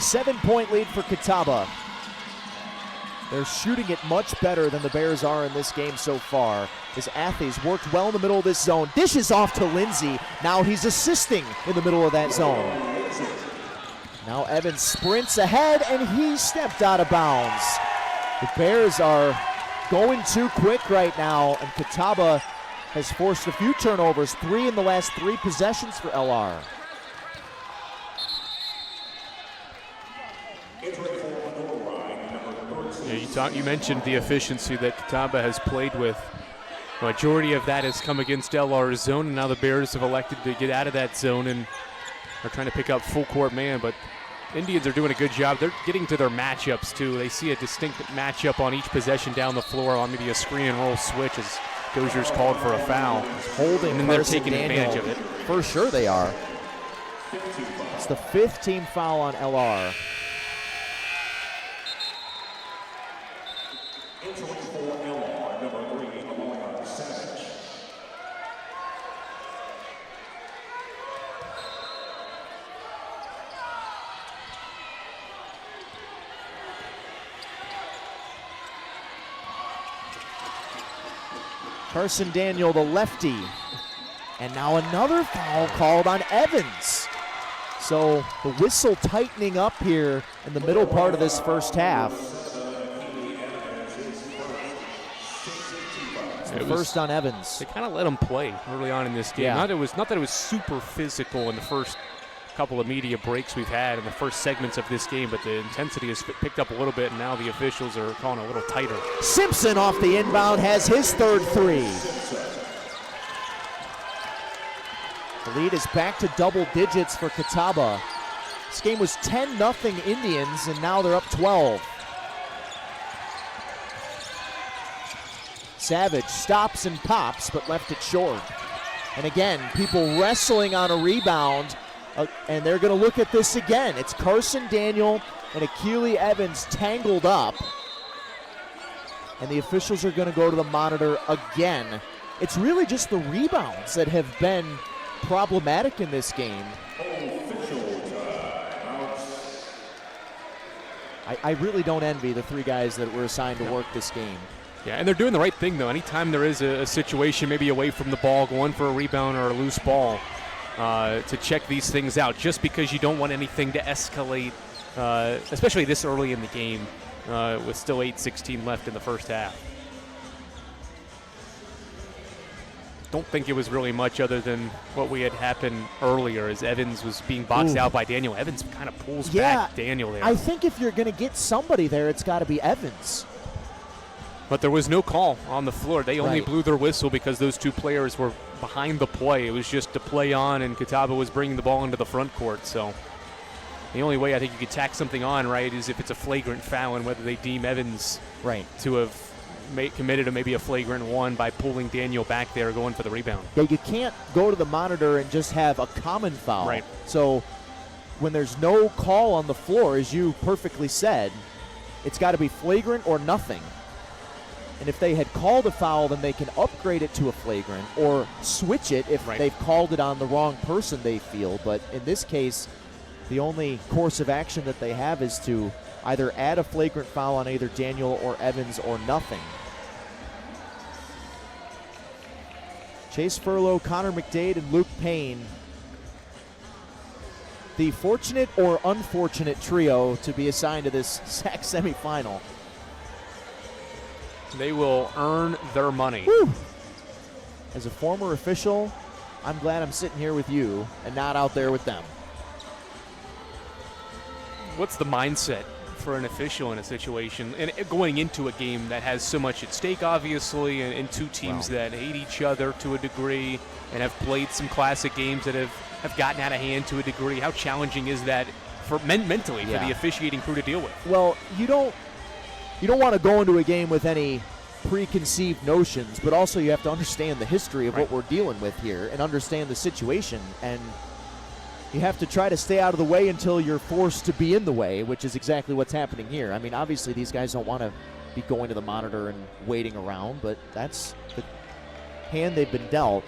So a 7-point lead for Catawba. They're shooting it much better than the Bears are in this game so far. His athletes worked well in the middle of this zone. Dishes off to Lindsay. Now he's assisting in the middle of that zone. Now Evans sprints ahead, and he stepped out of bounds. The Bears are going too quick right now, and Catawba has forced a few turnovers, 3 in the last 3 possessions for LR. Yeah, you mentioned the efficiency that Catawba has played with. The majority of that has come against LR's zone, and now the Bears have elected to get out of that zone and are trying to pick up full court man, but Indians are doing a good job. They're getting to their matchups too. They see a distinct matchup on each possession down the floor on maybe a screen and roll switch as Dozier's called for a foul. Holding, and they're taking advantage of it. For sure they are. It's the 5th team foul on LR. Carson Daniel, the lefty. And now another foul called on Evans. So the whistle tightening up here in the middle part of this first half. It's the first on Evans. They kind of let him play early on in this game. Yeah. Not that it was super physical in the first couple of media breaks we've had in the first segments of this game, but the intensity has picked up a little bit, and now the officials are calling a little tighter. Simpson off the inbound has his 3rd three. The lead is back to double digits for Catawba. This game was 10-0 Indians, and now they're up 12. Savage stops and pops, but left it short. And again, people wrestling on a rebound. And they're going to look at this again. It's Carson Daniel and Akili Evans tangled up. And the officials are going to go to the monitor again. It's really just the rebounds that have been problematic in this game. I really don't envy the 3 guys that were assigned to work this game. Yeah, and they're doing the right thing, though. Anytime there is a situation maybe away from the ball, going for a rebound or a loose ball, to check these things out, just because you don't want anything to escalate, especially this early in the game, with still 8:16 left in the first half. Don't think it was really much other than what we had happened earlier as Evans was being boxed out by Daniel. Evans kind of pulls back Daniel there. I think if you're going to get somebody there, it's got to be Evans. But there was no call on the floor. They only blew their whistle because those 2 players were behind the play. It was just to play on, and Catawba was bringing the ball into the front court. So the only way I think you could tack something on, right, is if it's a flagrant foul, and whether they deem Evans to have committed maybe a flagrant one by pulling Daniel back there going for the rebound. Yeah, you can't go to the monitor and just have a common foul. Right. So when there's no call on the floor, as you perfectly said, it's got to be flagrant or nothing. And if they had called a foul, then they can upgrade it to a flagrant or switch it if they've called it on the wrong person, they feel. But in this case, the only course of action that they have is to either add a flagrant foul on either Daniel or Evans or nothing. Chase Furlow, Connor McDade, and Luke Payne. The fortunate or unfortunate trio to be assigned to this SAC semifinal. They will earn their money. Woo. As a former official, I'm glad I'm sitting here with you and not out there with them. What's the mindset for an official in a situation and going into a game that has so much at stake, obviously, and 2 teams that hate each other to a degree and have played some classic games that have gotten out of hand to a degree? How challenging is that for mentally for the officiating crew to deal with? Well, you don't want to go into a game with any preconceived notions, but also you have to understand the history of what we're dealing with here and understand the situation. And you have to try to stay out of the way until you're forced to be in the way, which is exactly what's happening here. I mean, obviously these guys don't want to be going to the monitor and waiting around, but that's the hand they've been dealt.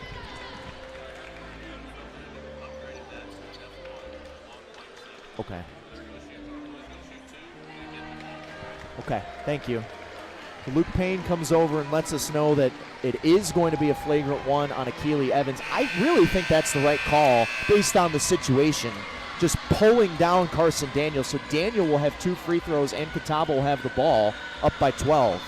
Okay. Okay, thank you. Luke Payne comes over and lets us know that it is going to be a flagrant one on Akili Evans. I really think that's the right call based on the situation. Just pulling down Carson Daniels. So Daniel will have 2 free throws and Catawba will have the ball up by 12.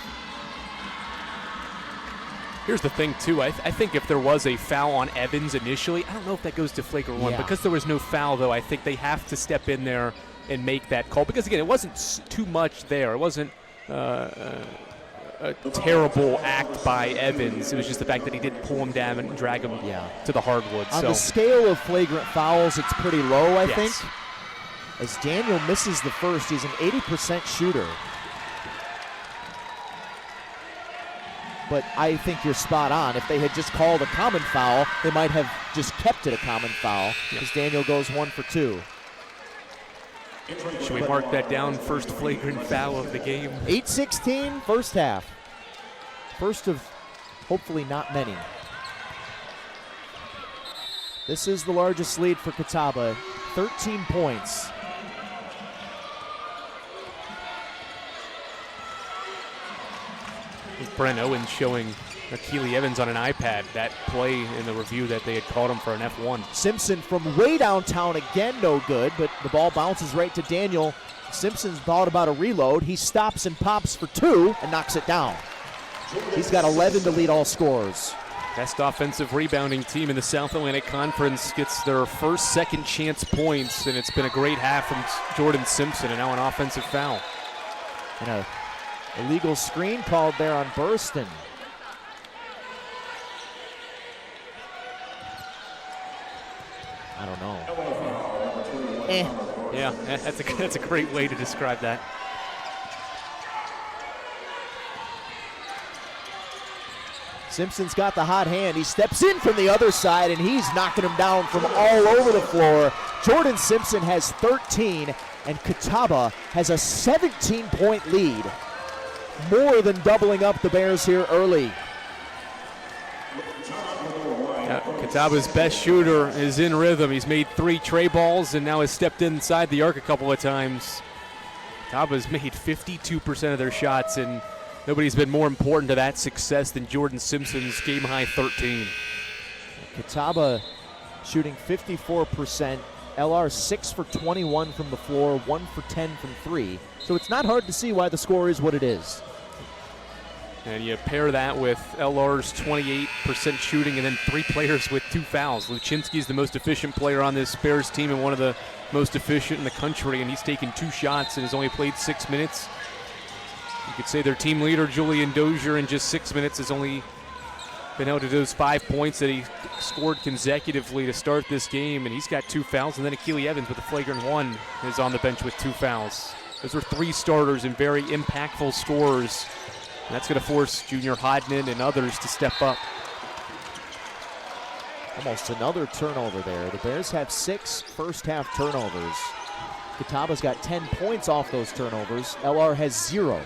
Here's the thing, too. I think if there was a foul on Evans initially, I don't know if that goes to flagrant one. Because there was no foul, though, I think they have to step in there and make that call. Because, again, it wasn't too much there. It wasn't a terrible act by Evans. It was just the fact that he did pull him down and drag him to the hardwood. On the scale of flagrant fouls, it's pretty low, I think. Yes. As Daniel misses the first, he's an 80% shooter. But I think you're spot on. If they had just called a common foul, they might have just kept it a common foul, because Daniel goes 1 for 2. Should we mark that down? First flagrant foul of the game. 8:16, first half. First of hopefully not many. This is the largest lead for Catawba, 13 points. Brent Owens showing Akili Evans on an iPad that play in the review that they had called him for an F1. Simpson from way downtown again, no good, but the ball bounces right to Daniel. Simpson's thought about a reload. He stops and pops for 2 and knocks it down. He's got 11 to lead all scorers. Best offensive rebounding team in the South Atlantic Conference gets their first second chance points, and it's been a great half from Jordan Simpson, and now an offensive foul. And a illegal screen called there on Burston. I don't know. Yeah, that's a great way to describe that. Simpson's got the hot hand. He steps in from the other side, and he's knocking him down from all over the floor. Jordan Simpson has 13, and Catawba has a 17-point lead. More than doubling up the Bears here early. Catawba's best shooter is in rhythm. He's made 3 tray balls and now has stepped inside the arc a couple of times. Catawba's made 52% of their shots, and nobody's been more important to that success than Jordan Simpson's game-high 13. Catawba shooting 54%. LR 6 for 21 from the floor, 1 for 10 from 3. So it's not hard to see why the score is what it is. And you pair that with LR's 28% shooting and then 3 players with 2 fouls. Luczynski's the most efficient player on this Bears team and one of the most efficient in the country, and he's taken 2 shots and has only played 6 minutes. You could say their team leader, Julian Dozier, in just 6 minutes has only been able to do those 5 points that he scored consecutively to start this game, and he's got 2 fouls. And then Akili Evans with a flagrant 1 is on the bench with 2 fouls. Those are 3 starters and very impactful scorers. And that's going to force Junior Hodnan and others to step up. Almost another turnover there. The Bears have 6 first-half turnovers. Catawba's got 10 points off those turnovers. LR has 0.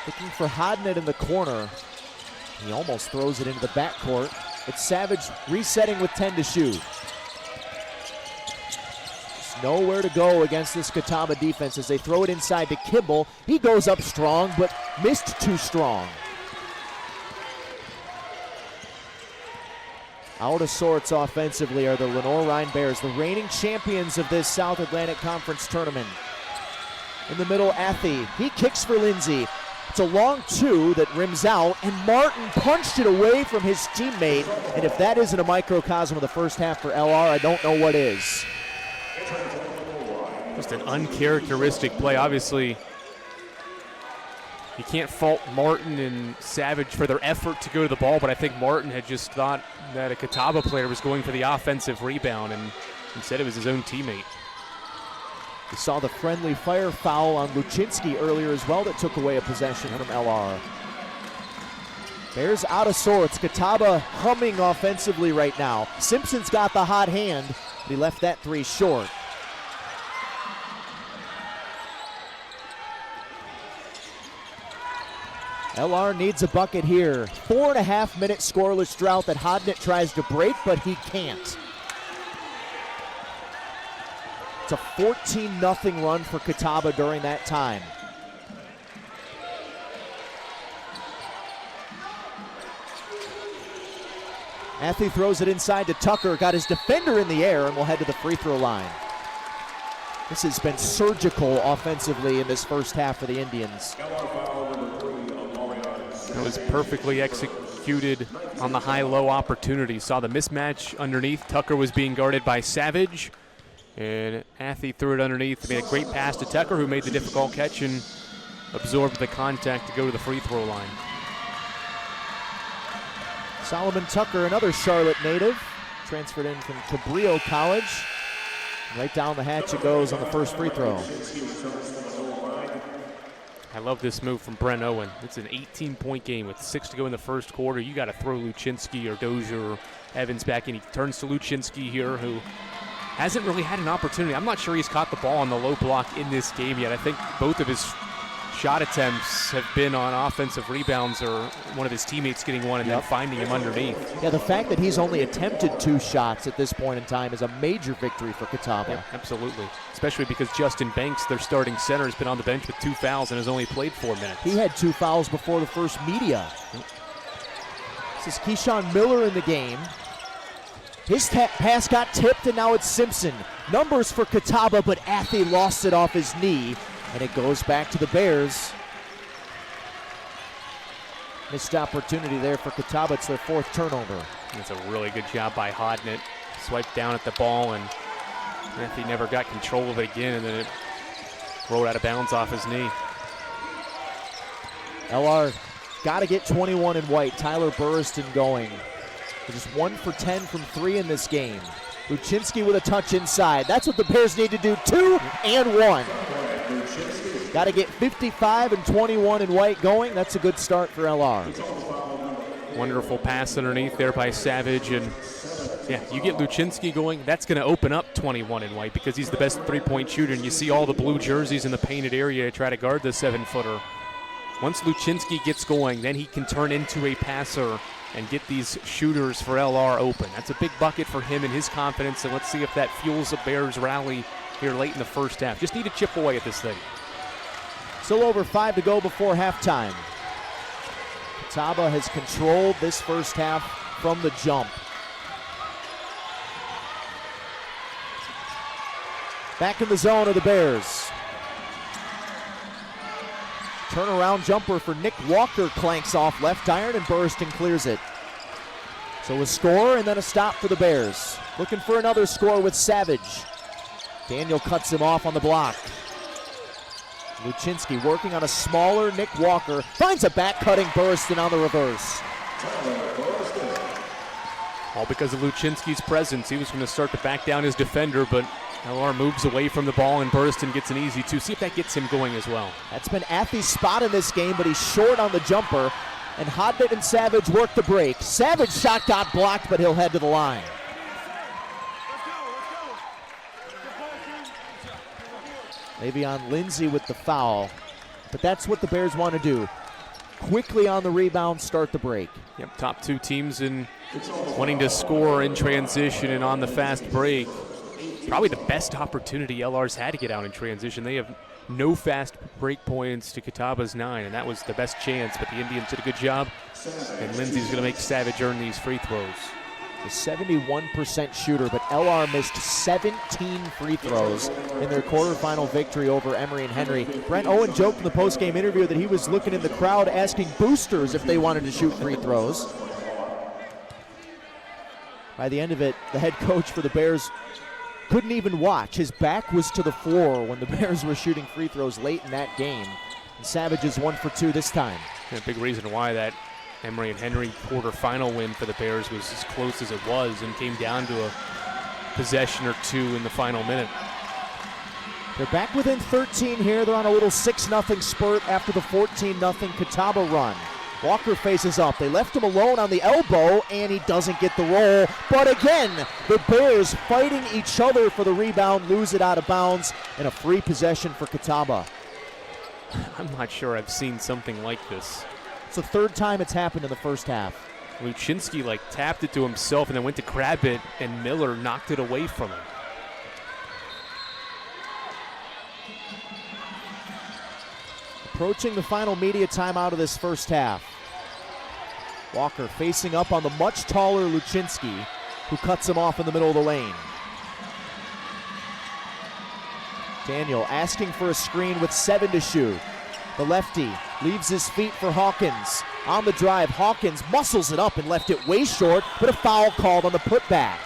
Looking for Hodnan in the corner. He almost throws it into the backcourt. It's Savage resetting with 10 to shoot. Nowhere to go against this Catawba defense as they throw it inside to Kimball. He goes up strong, but missed too strong. Out of sorts offensively are the Lenoir-Rhyne Bears, the reigning champions of this South Atlantic Conference tournament. In the middle, Athy. He kicks for Lindsay. It's a long 2 that rims out, and Martin punched it away from his teammate. And if that isn't a microcosm of the first half for LR, I don't know what is. Just an uncharacteristic play. Obviously, you can't fault Martin and Savage for their effort to go to the ball, but I think Martin had just thought that a Catawba player was going for the offensive rebound, and instead it was his own teammate. We saw the friendly fire foul on Luczynski earlier as well that took away a possession from LR. Bears out of sorts. Catawba humming offensively right now. Simpson's got the hot hand, but he left that 3 short. LR needs a bucket here. 4.5-minute scoreless drought that Hodnett tries to break, but he can't. It's a 14-0 run for Catawba during that time. Athey throws it inside to Tucker, got his defender in the air, and will head to the free throw line. This has been surgical offensively in this first half for the Indians. It was perfectly executed on the high-low opportunity. Saw the mismatch underneath. Tucker was being guarded by Savage, and Athey threw it underneath. Made a great pass to Tucker, who made the difficult catch and absorbed the contact to go to the free throw line. Solomon Tucker, another Charlotte native, transferred in from Cabrillo College. Right down the hatch it goes on the first free throw. I love this move from Brent Owen. It's an 18-point game with 6 to go in the first quarter. You got to throw Luczynski or Dozier or Evans back in. He turns to Luczynski here, who hasn't really had an opportunity. I'm not sure he's caught the ball on the low block in this game yet. I think both of his shot attempts have been on offensive rebounds or one of his teammates getting one and then finding him underneath. Yeah, the fact that he's only attempted 2 shots at this point in time is a major victory for Catawba. Yeah, absolutely. Especially because Justin Banks, their starting center, has been on the bench with 2 fouls and has only played 4 minutes. He had 2 fouls before the first media. This is Keyshawn Miller in the game. His pass got tipped, and now it's Simpson. Numbers for Catawba, but Athey lost it off his knee. And it goes back to the Bears. Missed opportunity there for Catawba. It's their 4th turnover. It's a really good job by Hodnett. Swiped down at the ball, and Athey never got control of it again, and then it rolled out of bounds off his knee. LR got to get 21 in white. Tyler Burriston going. Just 1 for 10 from 3 in this game. Luczynski with a touch inside. That's what the Bears need to do. 2 and 1. Got to get 55 and 21 in white going. That's a good start for LR. Wonderful pass underneath there by Savage. And yeah, you get Luczynski going, that's going to open up 21 in white because he's the best 3-point shooter. And you see all the blue jerseys in the painted area to try to guard the 7-footer. Once Luczynski gets going, then he can turn into a passer and get these shooters for LR open. That's a big bucket for him and his confidence. And let's see if that fuels the Bears' rally here late in the first half. Just need to chip away at this thing. Still over 5 to go before halftime. Catawba has controlled this first half from the jump. Back in the zone are the Bears. Turnaround jumper for Nick Walker clanks off left iron, and Burriston clears it. So a score and then a stop for the Bears. Looking for another score with Savage. Daniel cuts him off on the block. Luczynski working on a smaller Nick Walker. Finds a back-cutting Burriston on the reverse. All because of Luczynski's presence. He was going to start to back down his defender, but LR moves away from the ball, and Burriston gets an easy 2. See if that gets him going as well. That's been Athey's spot in this game, but he's short on the jumper. And Hodnett and Savage work the break. Savage shot got blocked, but he'll head to the line. Le'Veon Lindsay with the foul. But that's what the Bears want to do. Quickly on the rebound, start the break. Yep, top 2 teams in wanting to score in transition and on the fast break. Probably the best opportunity LR's had to get out in transition. They have no fast break points to Catawba's 9, and that was the best chance, but the Indians did a good job, and Lindsay's going to make Savage earn these free throws. A 71% shooter, but LR missed 17 free throws in their quarterfinal victory over Emory and Henry. Brent Owen joked in the postgame interview that he was looking in the crowd asking boosters if they wanted to shoot free throws. By the end of it, the head coach for the Bears couldn't even watch. His back was to the floor when the Bears were shooting free throws late in that game. And Savage is 1 for 2 this time. A big reason why that Emory and Henry quarterfinal win for the Bears was as close as it was and came down to a possession or 2 in the final minute. They're back within 13 here. They're on a little 6-0 spurt after the 14-0 Catawba run. Walker faces up. They left him alone on the elbow, and he doesn't get the roll. But again, the Bears fighting each other for the rebound, lose it out of bounds, and a free possession for Catawba. I'm not sure I've seen something like this. It's the 3rd time it's happened in the first half. Luczynski tapped it to himself and then went to grab it, and Miller knocked it away from him. approaching the final media timeout of this first half. Walker facing up on the much taller Luczynski, who cuts him off in the middle of the lane. Daniel asking for a screen with 7 to shoot. The lefty leaves his feet for Hawkins. On the drive, Hawkins muscles it up and left it way short, but a foul called on the putback.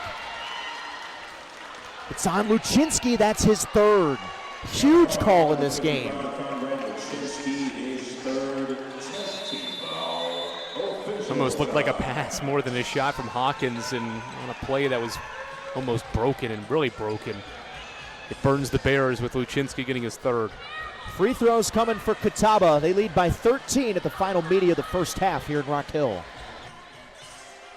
It's on Luczynski, that's his 3rd. Huge call in this game. Almost looked like a pass more than a shot from Hawkins, and on a play that was almost broken and really broken. It burns the Bears with Luczynski getting his 3rd. Free throws coming for Catawba. They lead by 13 at the final media of the first half here in Rock Hill.